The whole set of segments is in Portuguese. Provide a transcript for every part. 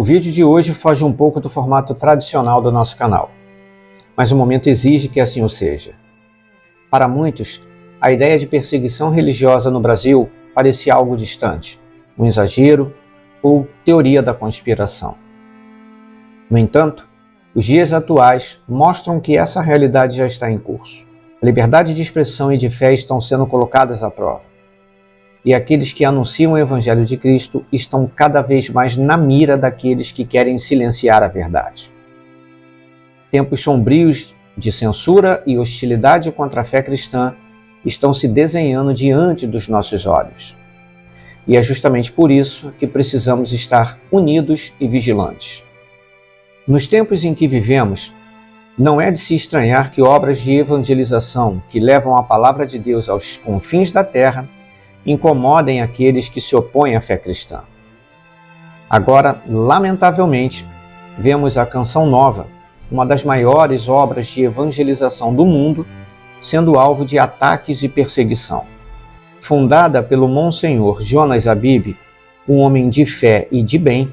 O vídeo de hoje foge um pouco do formato tradicional do nosso canal, mas o momento exige que assim o seja. Para muitos, a ideia de perseguição religiosa no Brasil parecia algo distante, um exagero ou teoria da conspiração. No entanto, os dias atuais mostram que essa realidade já está em curso. A liberdade de expressão e de fé estão sendo colocadas à prova. E aqueles que anunciam o Evangelho de Cristo estão cada vez mais na mira daqueles que querem silenciar a verdade. Tempos sombrios de censura e hostilidade contra a fé cristã estão se desenhando diante dos nossos olhos. E é justamente por isso que precisamos estar unidos e vigilantes. Nos tempos em que vivemos, não é de se estranhar que obras de evangelização que levam a palavra de Deus aos confins da terra incomodem aqueles que se opõem à fé cristã. Agora, lamentavelmente, vemos a Canção Nova, uma das maiores obras de evangelização do mundo, sendo alvo de ataques e perseguição. Fundada pelo Monsenhor Jonas Abib, um homem de fé e de bem,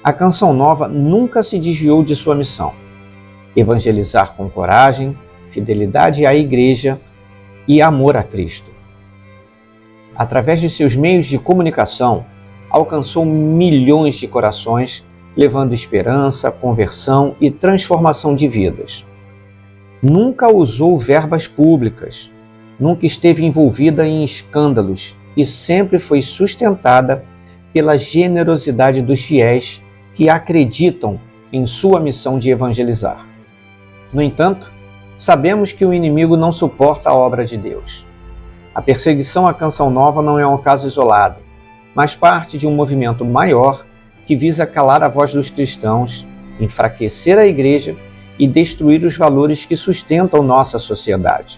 a Canção Nova nunca se desviou de sua missão: evangelizar com coragem, fidelidade à Igreja e amor a Cristo. Através de seus meios de comunicação, alcançou milhões de corações, levando esperança, conversão e transformação de vidas. Nunca usou verbas públicas, nunca esteve envolvida em escândalos e sempre foi sustentada pela generosidade dos fiéis que acreditam em sua missão de evangelizar. No entanto, sabemos que o inimigo não suporta a obra de Deus. A perseguição à Canção Nova não é um caso isolado, mas parte de um movimento maior que visa calar a voz dos cristãos, enfraquecer a Igreja e destruir os valores que sustentam nossa sociedade.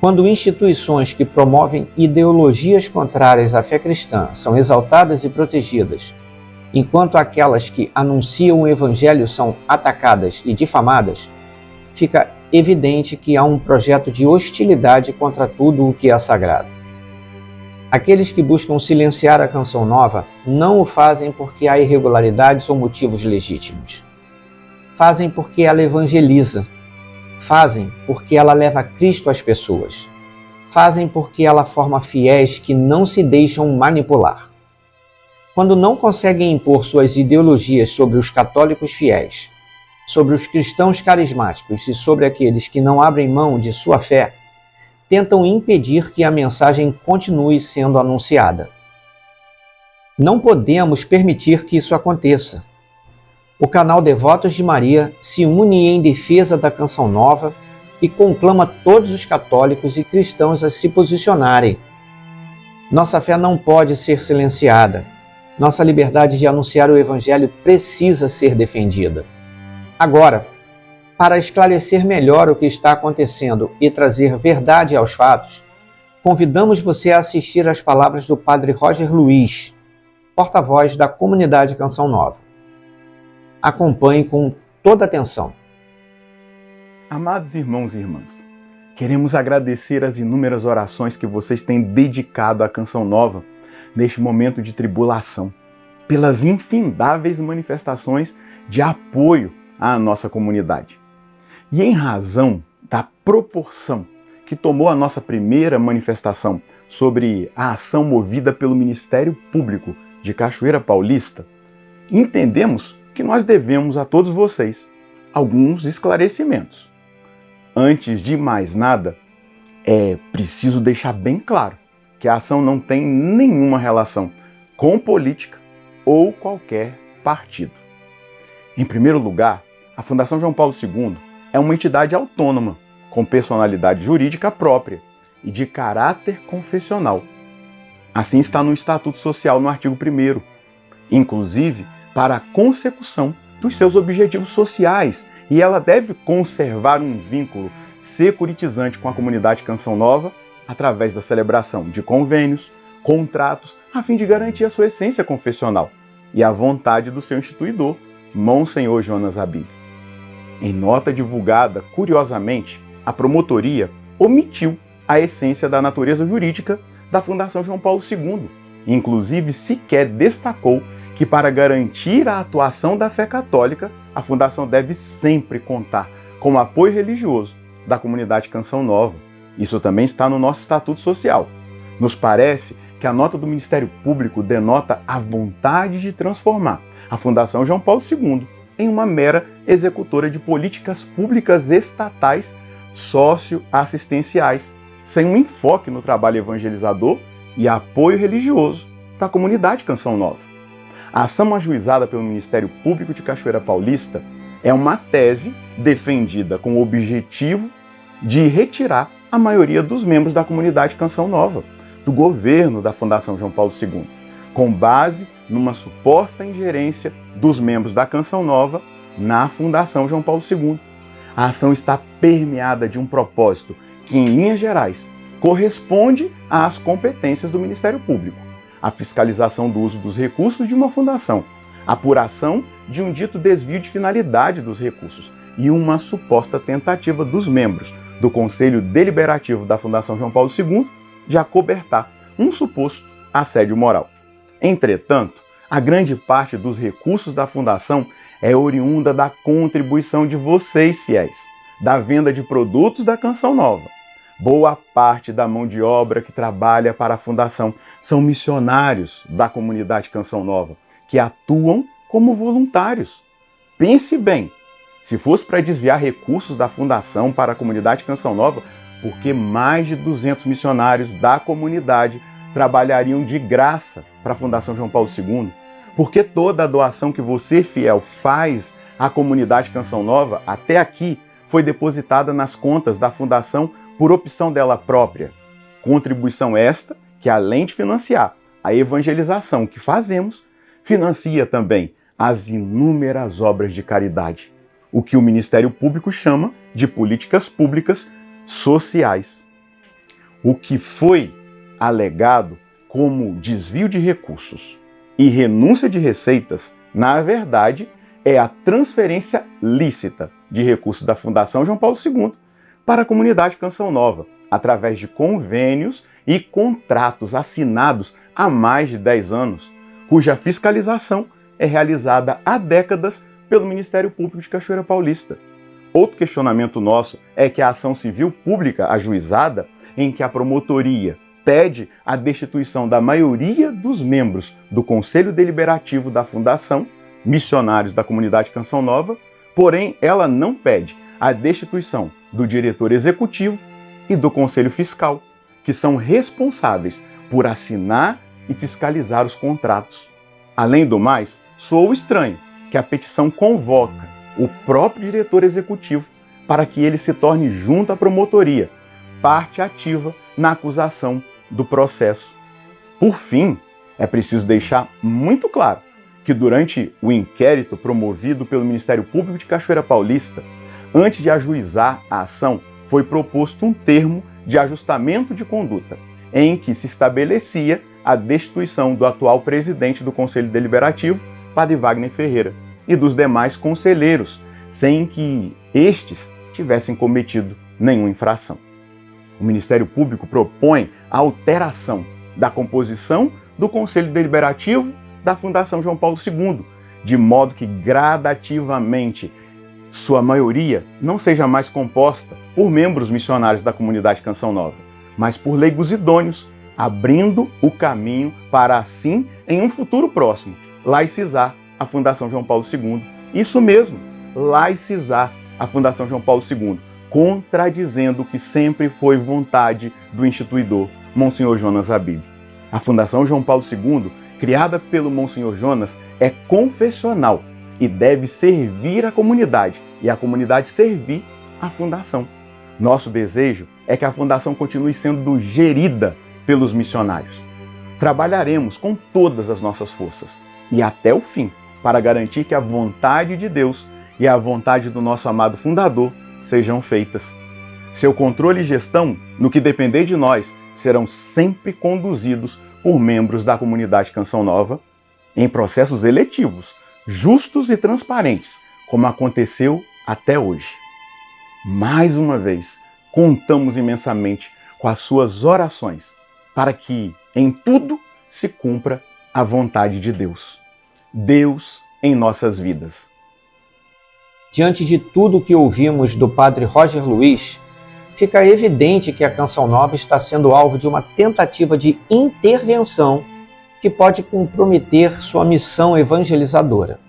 Quando instituições que promovem ideologias contrárias à fé cristã são exaltadas e protegidas, enquanto aquelas que anunciam o Evangelho são atacadas e difamadas, fica evidente que há um projeto de hostilidade contra tudo o que é sagrado. Aqueles que buscam silenciar a Canção Nova não o fazem porque há irregularidades ou motivos legítimos. Fazem porque ela evangeliza. Fazem porque ela leva Cristo às pessoas. Fazem porque ela forma fiéis que não se deixam manipular. Quando não conseguem impor suas ideologias sobre os católicos fiéis, sobre os cristãos carismáticos e sobre aqueles que não abrem mão de sua fé, tentam impedir que a mensagem continue sendo anunciada. Não podemos permitir que isso aconteça. O canal Devotos de Maria se une em defesa da Canção Nova e conclama todos os católicos e cristãos a se posicionarem. Nossa fé não pode ser silenciada. Nossa liberdade de anunciar o Evangelho precisa ser defendida. Agora, para esclarecer melhor o que está acontecendo e trazer verdade aos fatos, convidamos você a assistir às palavras do Padre Roger Luiz, porta-voz da comunidade Canção Nova. Acompanhe com toda atenção. Amados irmãos e irmãs, queremos agradecer as inúmeras orações que vocês têm dedicado à Canção Nova neste momento de tribulação, pelas infindáveis manifestações de apoio à nossa comunidade. E em razão da proporção que tomou a nossa primeira manifestação sobre a ação movida pelo Ministério Público de Cachoeira Paulista, entendemos que nós devemos a todos vocês alguns esclarecimentos. Antes de mais nada, é preciso deixar bem claro que a ação não tem nenhuma relação com política ou qualquer partido. Em primeiro lugar, a Fundação João Paulo II é uma entidade autônoma, com personalidade jurídica própria e de caráter confessional. Assim está no Estatuto Social, no artigo 1º, inclusive para a consecução dos seus objetivos sociais, e ela deve conservar um vínculo securitizante com a comunidade Canção Nova através da celebração de convênios, contratos, a fim de garantir a sua essência confessional e a vontade do seu instituidor, Monsenhor Jonas Abib. Em nota divulgada, curiosamente, a promotoria omitiu a essência da natureza jurídica da Fundação João Paulo II. Inclusive, sequer destacou que, para garantir a atuação da fé católica, a Fundação deve sempre contar com o apoio religioso da comunidade Canção Nova. Isso também está no nosso Estatuto Social. Nos parece que a nota do Ministério Público denota a vontade de transformar a Fundação João Paulo II em uma mera executora de políticas públicas estatais socioassistenciais, sem um enfoque no trabalho evangelizador e apoio religioso da comunidade Canção Nova. A ação ajuizada pelo Ministério Público de Cachoeira Paulista é uma tese defendida com o objetivo de retirar a maioria dos membros da comunidade Canção Nova do governo da Fundação João Paulo II, com base numa suposta ingerência dos membros da Canção Nova na Fundação João Paulo II. A ação está permeada de um propósito que, em linhas gerais, corresponde às competências do Ministério Público: a fiscalização do uso dos recursos de uma fundação, a apuração de um dito desvio de finalidade dos recursos e uma suposta tentativa dos membros do Conselho Deliberativo da Fundação João Paulo II de acobertar um suposto assédio moral. Entretanto, a grande parte dos recursos da Fundação é oriunda da contribuição de vocês, fiéis, da venda de produtos da Canção Nova. Boa parte da mão de obra que trabalha para a Fundação são missionários da comunidade Canção Nova, que atuam como voluntários. Pense bem, se fosse para desviar recursos da Fundação para a comunidade Canção Nova, por que mais de 200 missionários da comunidade trabalhariam de graça para a Fundação João Paulo II? Por que toda a doação que você, fiel, faz à comunidade Canção Nova até aqui foi depositada nas contas da Fundação por opção dela própria? Contribuição esta que, além de financiar a evangelização que fazemos, financia também as inúmeras obras de caridade, o que o Ministério Público chama de políticas públicas sociais. O que foi alegado como desvio de recursos e renúncia de receitas, na verdade, é a transferência lícita de recursos da Fundação João Paulo II para a comunidade Canção Nova, através de convênios e contratos assinados há mais de 10 anos, cuja fiscalização é realizada há décadas pelo Ministério Público de Cachoeira Paulista. Outro questionamento nosso é que a ação civil pública ajuizada, em que a promotoria pede a destituição da maioria dos membros do Conselho Deliberativo da Fundação, missionários da comunidade Canção Nova, porém ela não pede a destituição do diretor executivo e do Conselho Fiscal, que são responsáveis por assinar e fiscalizar os contratos. Além do mais, soou estranho que a petição convoca o próprio diretor executivo para que ele se torne, junto à promotoria, parte ativa na acusação do processo. Por fim, é preciso deixar muito claro que durante o inquérito promovido pelo Ministério Público de Cachoeira Paulista, antes de ajuizar a ação, foi proposto um termo de ajustamento de conduta, em que se estabelecia a destituição do atual presidente do Conselho Deliberativo, Padre Wagner Ferreira, e dos demais conselheiros, sem que estes tivessem cometido nenhuma infração. O Ministério Público propõe a alteração da composição do Conselho Deliberativo da Fundação João Paulo II, de modo que gradativamente sua maioria não seja mais composta por membros missionários da comunidade Canção Nova, mas por leigos idôneos, abrindo o caminho para, assim, em um futuro próximo, laicizar a Fundação João Paulo II. Isso mesmo, laicizar a Fundação João Paulo II, contradizendo o que sempre foi vontade do instituidor, Monsenhor Jonas Habib. A Fundação João Paulo II, criada pelo Monsenhor Jonas, é confessional e deve servir a comunidade, e a comunidade servir a Fundação. Nosso desejo é que a Fundação continue sendo gerida pelos missionários. Trabalharemos com todas as nossas forças e até o fim para garantir que a vontade de Deus e a vontade do nosso amado fundador sejam feitas. Seu controle e gestão, no que depender de nós, serão sempre conduzidos por membros da comunidade Canção Nova em processos eletivos, justos e transparentes, como aconteceu até hoje. Mais uma vez, contamos imensamente com as suas orações para que, em tudo, se cumpra a vontade de Deus. Deus em nossas vidas. Diante de tudo o que ouvimos do Padre Roger Luiz, fica evidente que a Canção Nova está sendo alvo de uma tentativa de intervenção que pode comprometer sua missão evangelizadora.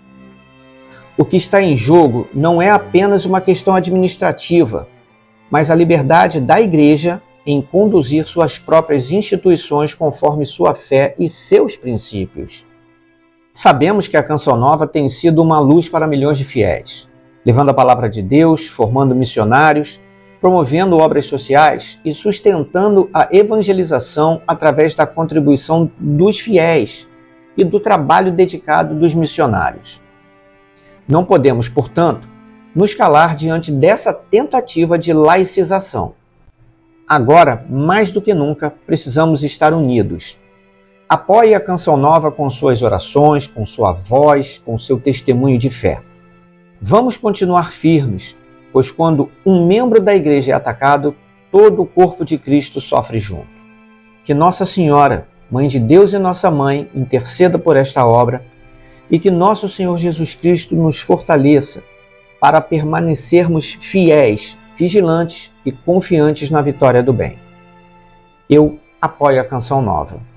O que está em jogo não é apenas uma questão administrativa, mas a liberdade da Igreja em conduzir suas próprias instituições conforme sua fé e seus princípios. Sabemos que a Canção Nova tem sido uma luz para milhões de fiéis, levando a palavra de Deus, formando missionários, promovendo obras sociais e sustentando a evangelização através da contribuição dos fiéis e do trabalho dedicado dos missionários. Não podemos, portanto, nos calar diante dessa tentativa de laicização. Agora, mais do que nunca, precisamos estar unidos. Apoie a Canção Nova com suas orações, com sua voz, com seu testemunho de fé. Vamos continuar firmes, pois quando um membro da Igreja é atacado, todo o corpo de Cristo sofre junto. Que Nossa Senhora, Mãe de Deus e nossa Mãe, interceda por esta obra e que nosso Senhor Jesus Cristo nos fortaleça para permanecermos fiéis, vigilantes e confiantes na vitória do bem. Eu apoio a Canção Nova.